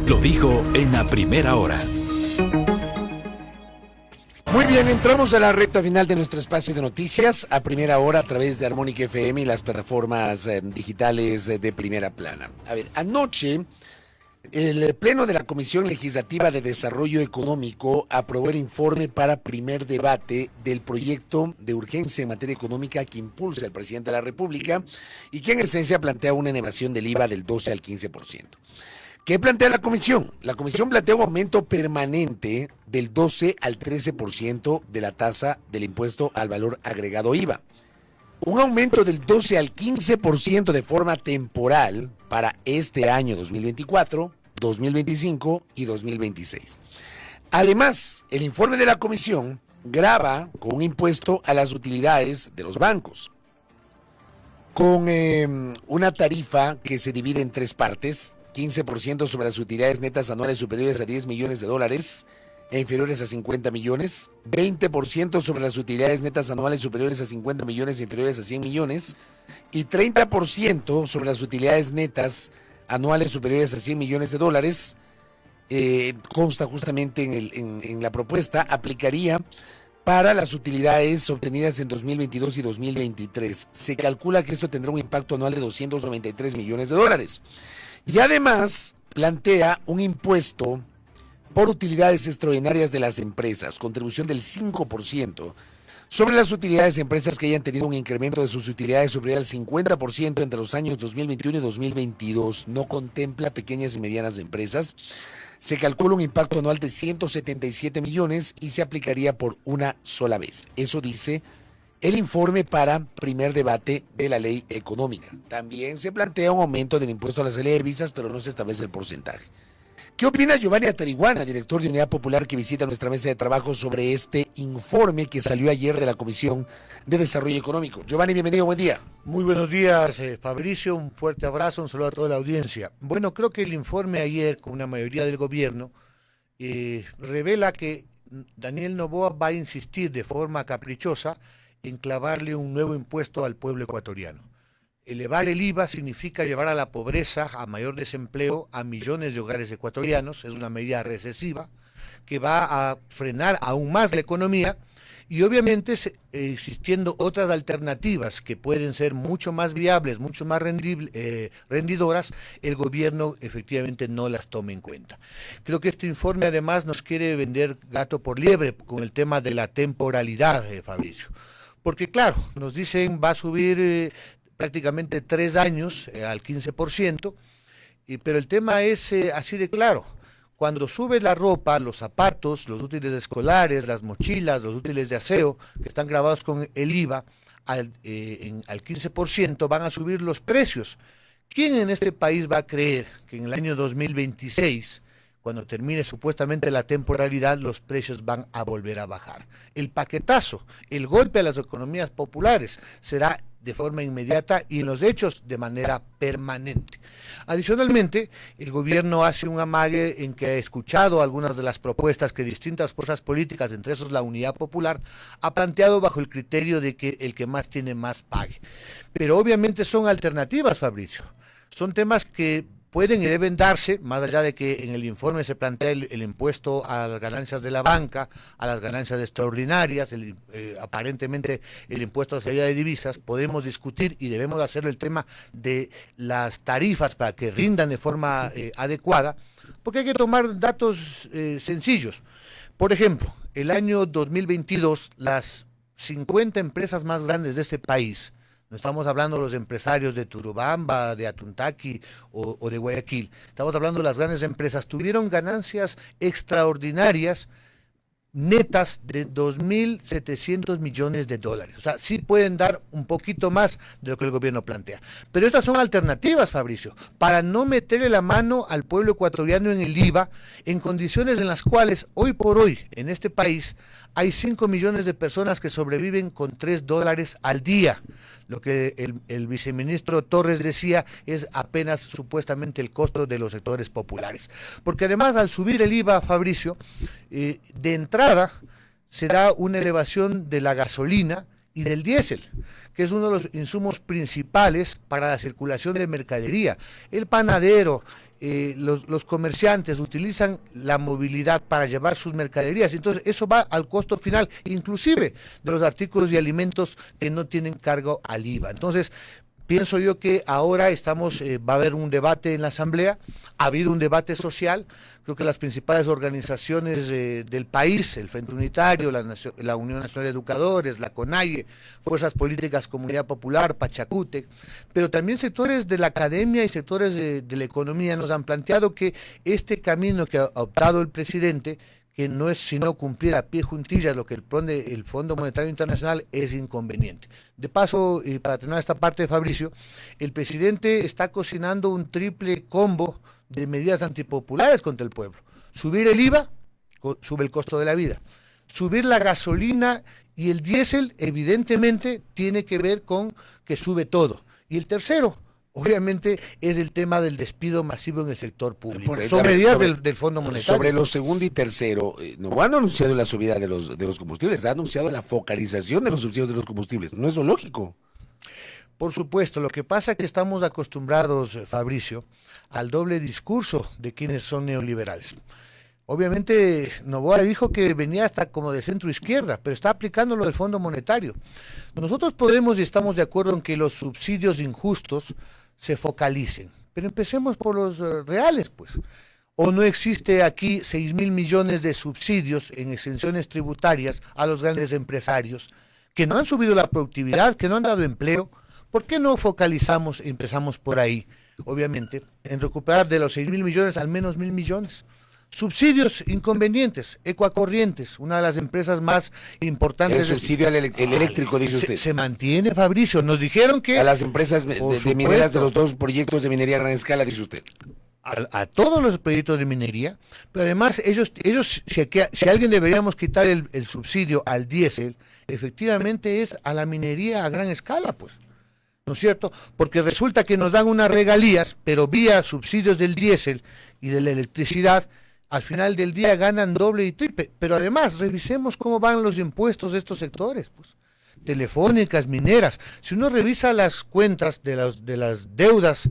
Lo dijo en la primera hora. Muy bien, entramos a la recta final de nuestro espacio de noticias a primera hora a través de Armónica FM y las plataformas digitales de Primera Plana. A ver, anoche el Pleno de la Comisión Legislativa de Desarrollo Económico aprobó el informe para primer debate del proyecto de urgencia en materia económica que impulsa el presidente de la República y que en esencia plantea una elevación del IVA del 12 al 15%. ¿Qué plantea la comisión? La comisión plantea un aumento permanente del 12 al 13% de la tasa del impuesto al valor agregado IVA. Un aumento del 12 al 15% de forma temporal para este año 2024, 2025 y 2026. Además, el informe de la comisión grava con un impuesto a las utilidades de los bancos, con una tarifa que se divide en tres partes: 15% sobre las utilidades netas anuales superiores a 10 millones de dólares e inferiores a 50 millones, 20% sobre las utilidades netas anuales superiores a 50 millones e inferiores a 100 millones, y 30% sobre las utilidades netas anuales superiores a 100 millones de dólares. Consta justamente en la propuesta, aplicaría para las utilidades obtenidas en 2022 y 2023. Se calcula que esto tendrá un impacto anual de 293 millones de dólares. Y además plantea un impuesto por utilidades extraordinarias de las empresas, contribución del 5% sobre las utilidades de empresas que hayan tenido un incremento de sus utilidades superior al 50% entre los años 2021 y 2022. No contempla pequeñas y medianas empresas. Se calcula un impacto anual de 177 millones y se aplicaría por una sola vez. Eso dice el informe para primer debate de la ley económica. También se plantea un aumento del impuesto a la salida de visas, pero no se establece el porcentaje. ¿Qué opina Giovanni Atariguana, director de Unidad Popular, que visita nuestra mesa de trabajo sobre este informe que salió ayer de la Comisión de Desarrollo Económico? Giovanni, bienvenido, buen día. Muy buenos días, Fabricio, un fuerte abrazo, un saludo a toda la audiencia. Bueno, creo que el informe ayer, con una mayoría del gobierno, revela que Daniel Noboa va a insistir de forma caprichosa en clavarle un nuevo impuesto al pueblo ecuatoriano. Elevar el IVA significa llevar a la pobreza, a mayor desempleo, a millones de hogares ecuatorianos. Es una medida recesiva que va a frenar aún más la economía y obviamente existiendo otras alternativas que pueden ser mucho más viables, mucho más rendidoras, el gobierno efectivamente no las toma en cuenta. Creo que este informe además nos quiere vender gato por liebre con el tema de la temporalidad, Fabricio. Porque claro, nos dicen va a subir prácticamente 3 años al 15%, pero el tema es así de claro. Cuando sube la ropa, los zapatos, los útiles escolares, las mochilas, los útiles de aseo, que están grabados con el IVA al 15%, van a subir los precios. ¿Quién en este país va a creer que en el año 2026, cuando termine supuestamente la temporalidad, los precios van a volver a bajar? El paquetazo, el golpe a las economías populares será de forma inmediata y en los hechos de manera permanente. Adicionalmente, el gobierno hace un amague en que ha escuchado algunas de las propuestas que distintas fuerzas políticas, entre esos la Unidad Popular, ha planteado bajo el criterio de que el que más tiene más pague. Pero obviamente son alternativas, Fabricio. Son temas que pueden y deben darse, más allá de que en el informe se plantea el impuesto a las ganancias de la banca, a las ganancias extraordinarias, aparentemente el impuesto a la salida de divisas. Podemos discutir y debemos hacerlo el tema de las tarifas para que rindan de forma adecuada, porque hay que tomar datos sencillos. Por ejemplo, el año 2022, las 50 empresas más grandes de este país, no estamos hablando de los empresarios de Turubamba, de Atuntaqui o de Guayaquil. Estamos hablando de las grandes empresas. Tuvieron ganancias extraordinarias netas de 2.700 millones de dólares. O sea, sí pueden dar un poquito más de lo que el gobierno plantea. Pero estas son alternativas, Fabricio, para no meterle la mano al pueblo ecuatoriano en el IVA, en condiciones en las cuales hoy por hoy en este país hay 5 millones de personas que sobreviven con $3 al día. Lo que el viceministro Torres decía es apenas supuestamente el costo de los sectores populares. Porque además al subir el IVA, Fabricio, de entrada se da una elevación de la gasolina y del diésel, que es uno de los insumos principales para la circulación de mercadería. El panadero, los comerciantes utilizan la movilidad para llevar sus mercaderías, entonces eso va al costo final, inclusive de los artículos y alimentos que no tienen cargo al IVA. Entonces, pienso yo que ahora va a haber un debate en la Asamblea, ha habido un debate social, creo que las principales organizaciones del país, el Frente Unitario, la Unión Nacional de Educadores, la CONAIE, Fuerzas Políticas Comunidad Popular, Pachacútec, pero también sectores de la academia y sectores de la economía nos han planteado que este camino que ha optado el presidente, que no es sino cumplir a pie juntillas lo que el Fondo Monetario Internacional, es inconveniente. De paso, y para terminar esta parte, Fabricio, el presidente está cocinando un triple combo de medidas antipopulares contra el pueblo. Subir el IVA, sube el costo de la vida. Subir la gasolina y el diésel, evidentemente, tiene que ver con que sube todo. Y el tercero, obviamente, es el tema del despido masivo en el sector público. Son medidas del Fondo Monetario. Sobre lo segundo y tercero, no han anunciado la subida de los combustibles, ha anunciado la focalización de los subsidios de los combustibles. ¿No es lo lógico? Por supuesto, lo que pasa es que estamos acostumbrados, Fabricio, al doble discurso de quienes son neoliberales. Obviamente, Noboa dijo que venía hasta como de centro izquierda, pero está aplicando lo del Fondo Monetario. Nosotros podemos y estamos de acuerdo en que los subsidios injustos se focalicen, pero empecemos por los reales, pues. ¿O no existe aquí 6.000 millones de subsidios en exenciones tributarias a los grandes empresarios que no han subido la productividad, que no han dado empleo? ¿Por qué no focalizamos, empezamos por ahí, obviamente, en recuperar de los 6.000 millones al menos 1.000 millones? Subsidios inconvenientes, Ecuacorrientes, una de las empresas más importantes. El subsidio al eléctrico, dice usted. Se mantiene, Fabricio. Nos dijeron que... A las empresas de mineras de los dos proyectos de minería a gran escala, dice usted. A todos los proyectos de minería, pero además ellos si alguien deberíamos quitar el subsidio al diésel, efectivamente es a la minería a gran escala, pues. ¿No es cierto? Porque resulta que nos dan unas regalías, pero vía subsidios del diésel y de la electricidad, al final del día ganan doble y triple. Pero además, revisemos cómo van los impuestos de estos sectores, pues. Telefónicas, mineras. Si uno revisa las cuentas de las deudas,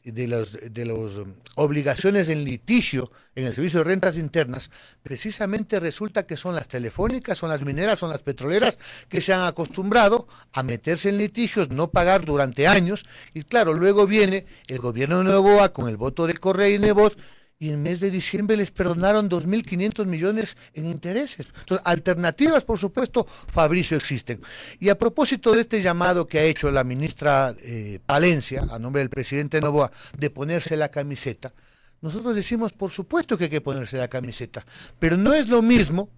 de las obligaciones en litigio en el Servicio de Rentas Internas, precisamente resulta que son las telefónicas, son las mineras, son las petroleras que se han acostumbrado a meterse en litigios, no pagar durante años, y claro, luego viene el gobierno de Noboa con el voto de Correa y Nebot, y en el mes de diciembre les perdonaron 2.500 millones en intereses. Entonces, alternativas, por supuesto, Fabricio, existen. Y a propósito de este llamado que ha hecho la ministra Palencia, a nombre del presidente Noboa, de ponerse la camiseta, nosotros decimos, por supuesto que hay que ponerse la camiseta, pero no es lo mismo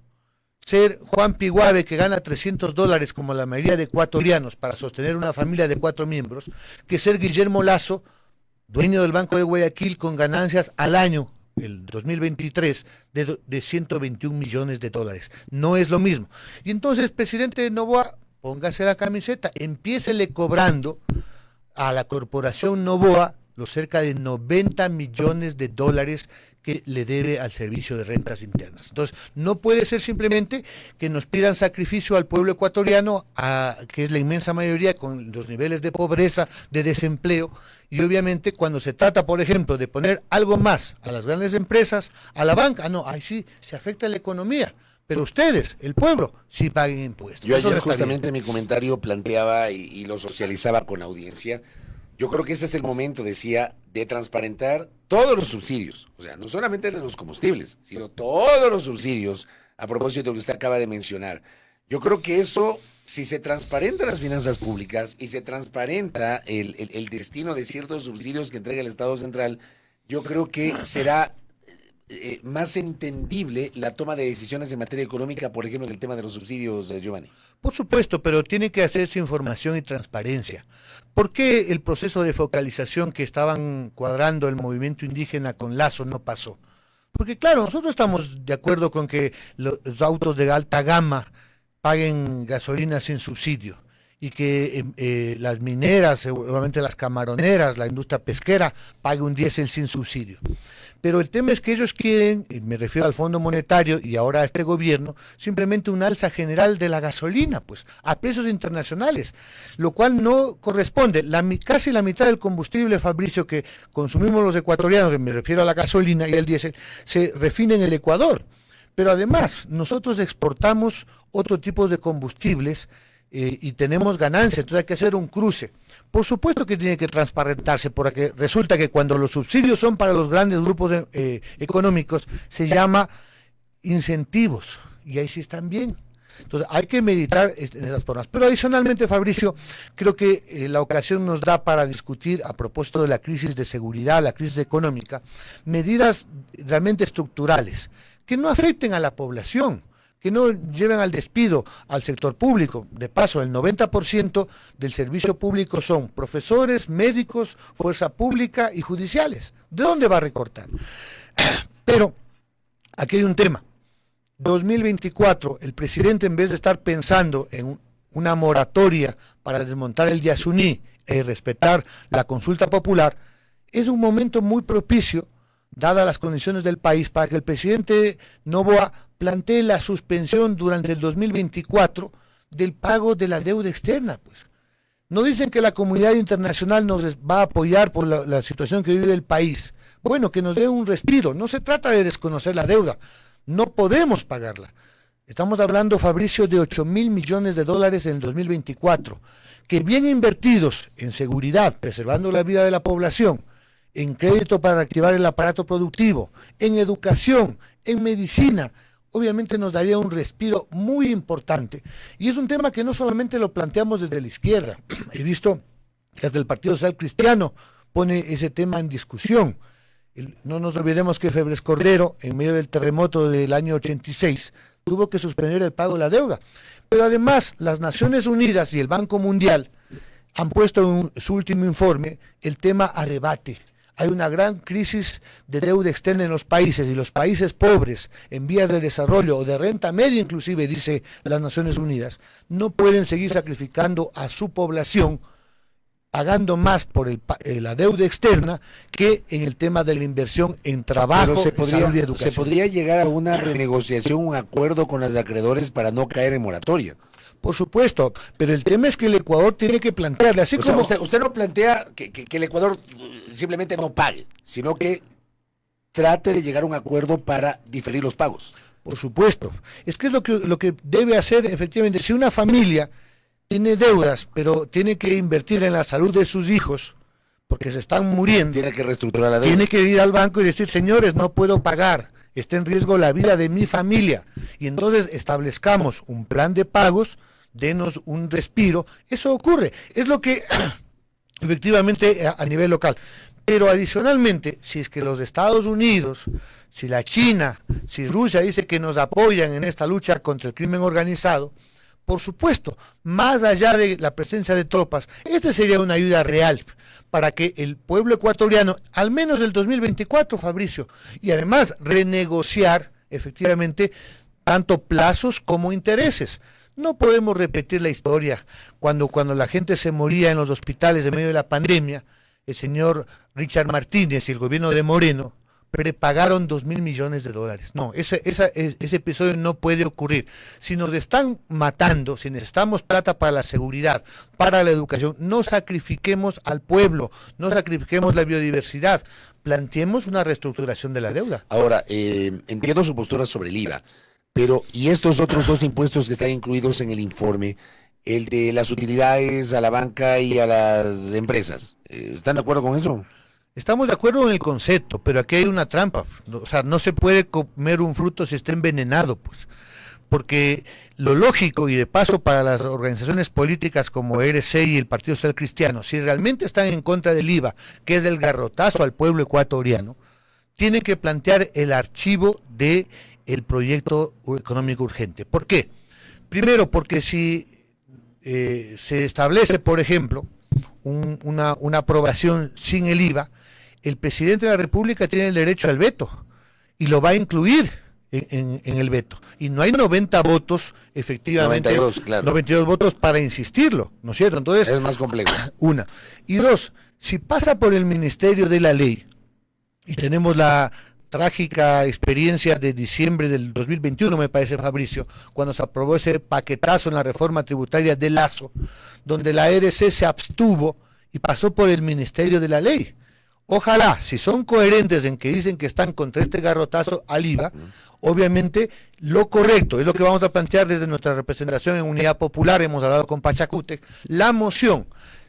ser Juan Piguave, que gana $300 como la mayoría de ecuatorianos para sostener una familia de 4 miembros, que ser Guillermo Lazo, dueño del Banco de Guayaquil, con ganancias al año, el 2023, de 121 millones de dólares. No es lo mismo. Y entonces, presidente Noboa, póngase la camiseta, empiécele cobrando a la corporación Noboa los cerca de 90 millones de dólares que le debe al Servicio de Rentas Internas. Entonces, no puede ser simplemente que nos pidan sacrificio al pueblo ecuatoriano, que es la inmensa mayoría con los niveles de pobreza, de desempleo, y obviamente cuando se trata, por ejemplo, de poner algo más a las grandes empresas, a la banca, no, ahí sí, se afecta la economía. Pero ustedes, el pueblo, sí paguen impuestos. Yo ayer justamente en mi comentario planteaba y lo socializaba con la audiencia. Yo creo que ese es el momento, decía, de transparentar todos los subsidios, o sea, no solamente de los combustibles, sino todos los subsidios, a propósito de lo que usted acaba de mencionar. Yo creo que eso, si se transparentan las finanzas públicas y se transparenta el destino de ciertos subsidios que entrega el Estado Central, yo creo que será más entendible la toma de decisiones en materia económica, por ejemplo, en el tema de los subsidios, Giovanni. Por supuesto, pero tiene que hacerse información y transparencia. ¿Por qué el proceso de focalización que estaban cuadrando el movimiento indígena con Lazo no pasó? Porque claro, nosotros estamos de acuerdo con que los autos de alta gama paguen gasolina sin subsidio y que las mineras, seguramente las camaroneras, la industria pesquera, pague un diésel sin subsidio. Pero el tema es que ellos quieren, y me refiero al Fondo Monetario y ahora a este gobierno, simplemente un alza general de la gasolina, pues, a precios internacionales, lo cual no corresponde. Casi la mitad del combustible, Fabricio, que consumimos los ecuatorianos, me refiero a la gasolina y el diésel, se refina en el Ecuador. Pero además, nosotros exportamos otro tipo de combustibles y tenemos ganancias, entonces hay que hacer un cruce. Por supuesto que tiene que transparentarse, porque resulta que cuando los subsidios son para los grandes grupos económicos, se llama incentivos, y ahí sí están bien. Entonces hay que meditar en esas formas. Pero adicionalmente, Fabricio, creo que la ocasión nos da para discutir, a propósito de la crisis de seguridad, la crisis económica, medidas realmente estructurales, que no afecten a la población, que no lleven al despido al sector público. De paso, el 90% del servicio público son profesores, médicos, fuerza pública y judiciales. ¿De dónde va a recortar? Pero aquí hay un tema. 2024, el presidente, en vez de estar pensando en una moratoria para desmontar el Yasuní y respetar la consulta popular, es un momento muy propicio, dadas las condiciones del país, para que el presidente Noboa plantee la suspensión durante el 2024 del pago de la deuda externa. Pues no dicen que la comunidad internacional nos va a apoyar por la situación que vive el país. Bueno, que nos dé un respiro. No se trata de desconocer la deuda, no podemos pagarla. Estamos hablando, Fabricio, de 8.000 millones de dólares en el 2024, que bien invertidos en seguridad, preservando la vida de la población, en crédito para reactivar el aparato productivo, en educación, en medicina, obviamente nos daría un respiro muy importante. Y es un tema que no solamente lo planteamos desde la izquierda, he visto desde el Partido Social Cristiano pone ese tema en discusión. No nos olvidemos que Febres Cordero, en medio del terremoto del año 86, tuvo que suspender el pago de la deuda. Pero además, las Naciones Unidas y el Banco Mundial han puesto en su último informe el tema a debate. Hay una gran crisis de deuda externa en los países, y los países pobres, en vías de desarrollo o de renta media inclusive, dice las Naciones Unidas, no pueden seguir sacrificando a su población, pagando más por la deuda externa que en el tema de la inversión en trabajo, salud y educación. ¿Se podría llegar a una renegociación, un acuerdo con los acreedores para no caer en moratoria? Por supuesto, pero el tema es que el Ecuador tiene que plantearle, así como... Usted no plantea que el Ecuador simplemente no pague, sino que trate de llegar a un acuerdo para diferir los pagos. Por supuesto, es que es lo que debe hacer efectivamente. Si una familia tiene deudas, pero tiene que invertir en la salud de sus hijos, porque se están muriendo, tiene que reestructurar la deuda. Tiene que ir al banco y decir, señores, no puedo pagar, está en riesgo la vida de mi familia, y entonces establezcamos un plan de pagos, denos un respiro. Eso ocurre, es lo que efectivamente a nivel local. Pero adicionalmente, si es que los Estados Unidos, si la China, si Rusia dice que nos apoyan en esta lucha contra el crimen organizado, por supuesto, más allá de la presencia de tropas, esta sería una ayuda real para que el pueblo ecuatoriano, al menos el 2024, Fabricio, y además renegociar efectivamente tanto plazos como intereses. No podemos repetir la historia cuando la gente se moría en los hospitales en medio de la pandemia. El señor Richard Martínez y el gobierno de Moreno prepagaron 2.000 millones de dólares. No, ese episodio no puede ocurrir. Si nos están matando, si necesitamos plata para la seguridad, para la educación, no sacrifiquemos al pueblo, no sacrifiquemos la biodiversidad, planteemos una reestructuración de la deuda. Ahora, entiendo su postura sobre el IVA, pero ¿y estos otros dos impuestos que están incluidos en el informe? El de las utilidades a la banca y a las empresas. ¿Están de acuerdo con eso? Estamos de acuerdo en el concepto, pero aquí hay una trampa. O sea, no se puede comer un fruto si está envenenado, pues. Porque lo lógico, y de paso para las organizaciones políticas como RC y el Partido Social Cristiano, si realmente están en contra del IVA, que es del garrotazo al pueblo ecuatoriano, tienen que plantear el archivo de el proyecto económico urgente. ¿Por qué? Primero, porque si se establece, por ejemplo, una aprobación sin el IVA, el presidente de la República tiene el derecho al veto y lo va a incluir en el veto. Y no hay 90 votos, efectivamente. 92, claro. 92 votos para insistirlo, ¿no es cierto? Entonces, Es más complejo. una. Y dos, si pasa por el Ministerio de la Ley, y tenemos la trágica experiencia de diciembre del 2021, me parece, Fabricio, cuando se aprobó ese paquetazo en la reforma tributaria de Lazo, donde la ARC se abstuvo y pasó por el Ministerio de la Ley. Ojalá, si son coherentes en que dicen que están contra este garrotazo al IVA, obviamente lo correcto, es lo que vamos a plantear desde nuestra representación en Unidad Popular, hemos hablado con Pachacútec, la moción.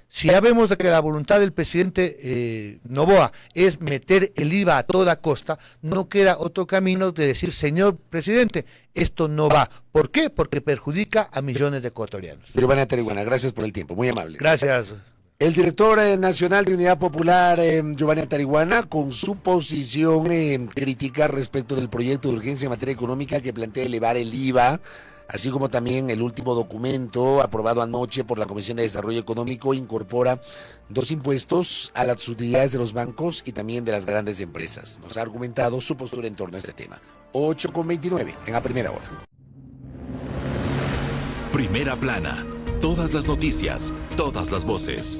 Si ya vemos de que la voluntad del presidente Noboa es meter el IVA a toda costa, no queda otro camino de decir, señor presidente, esto no va. ¿Por qué? Porque perjudica a millones de ecuatorianos. Giovanni Tarihuana, gracias por el tiempo, muy amable. Gracias. El director nacional de Unidad Popular, Giovanni Tarihuana, con su posición crítica respecto del proyecto de urgencia en materia económica que plantea elevar el IVA, así como también el último documento aprobado anoche por la Comisión de Desarrollo Económico, incorpora 2 impuestos a las utilidades de los bancos y también de las grandes empresas. Nos ha argumentado su postura en torno a este tema. 8:29 en la primera hora. Primera plana. Todas las noticias, todas las voces.